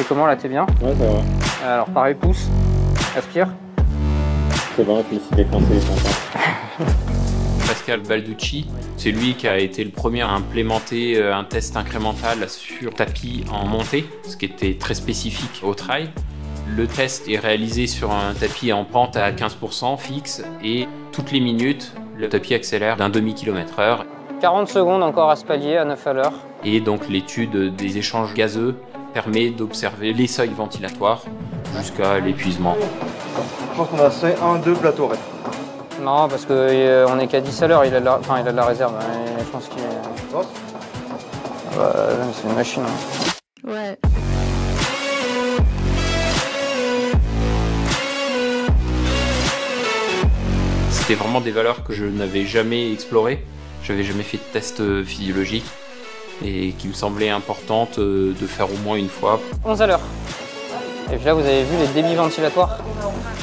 comment là, t'es bien? Ouais, ça va. Alors pareil, pousse, aspire. C'est bon, je me suis décoincé, sympa. Pascal Balducci, c'est lui qui a été le premier à implémenter un test incrémental sur tapis en montée, ce qui était très spécifique au trail. Le test est réalisé sur un tapis en pente à 15% fixe et toutes les minutes, le tapis accélère d'un demi-kilomètre/heure. 40 secondes encore à ce palier à 9 à l'heure. Et donc l'étude des échanges gazeux permet d'observer les seuils ventilatoires jusqu'à l'épuisement. Je pense qu'on a 1-2 plateaux rêve. Non, parce qu'on est qu'à 10 à l'heure, il a de la réserve. Mais je pense qu'il est... Oh. C'est une machine. Hein. Ouais. C'était vraiment des valeurs que je n'avais jamais explorées. J'avais jamais fait de test physiologique et qui me semblaient importantes de faire au moins une fois. 11 à l'heure. Et puis là, vous avez vu les débits ventilatoires.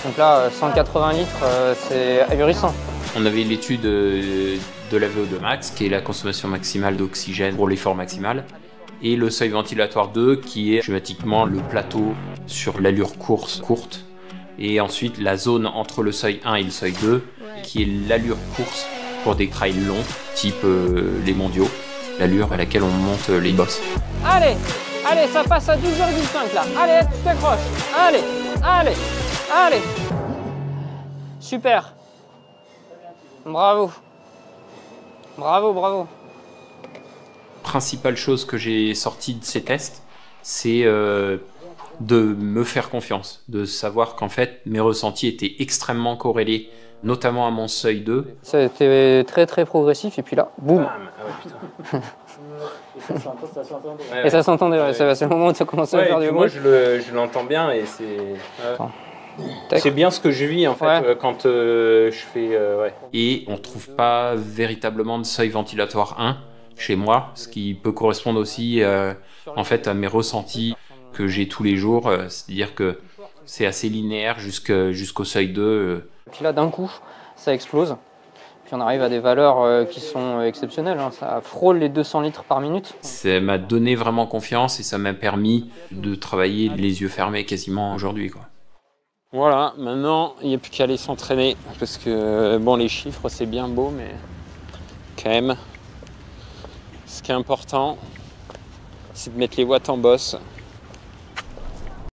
Donc là, 180 litres, c'est ahurissant. On avait l'étude de la VO2 max, qui est la consommation maximale d'oxygène pour l'effort maximal, et le seuil ventilatoire 2, qui est schématiquement le plateau sur l'allure courte, et ensuite la zone entre le seuil 1 et le seuil 2, qui est l'allure course pour des trails longs, type les mondiaux, l'allure à laquelle on monte les bosses. Allez, allez, ça passe à 12,5 là. Allez, tu t'accroches. Allez, allez, allez. Super. Bravo. Bravo, bravo. Principale chose que j'ai sortie de ces tests, c'est de me faire confiance, de savoir qu'en fait mes ressentis étaient extrêmement corrélés, notamment à mon seuil 2. C'était très très progressif et puis là, boum. Et ça s'entendait, ouais. C'est le moment où tu as commencé à faire du bruit. Moi je l'entends bien et c'est bien ce que je vis en fait quand je fais... Et on ne trouve pas véritablement de seuil ventilatoire 1 chez moi, ce qui peut correspondre aussi en fait à mes ressentis que j'ai tous les jours, c'est-à-dire que c'est assez linéaire jusqu'au seuil 2. Puis là d'un coup, ça explose. Puis on arrive à des valeurs qui sont exceptionnelles, hein. Ça frôle les 200 litres par minute. Ça m'a donné vraiment confiance et ça m'a permis de travailler les yeux fermés quasiment aujourd'hui, quoi. Voilà, maintenant il n'y a plus qu'à aller s'entraîner parce que bon, les chiffres c'est bien beau, mais quand même, ce qui est important, c'est de mettre les watts en bosse.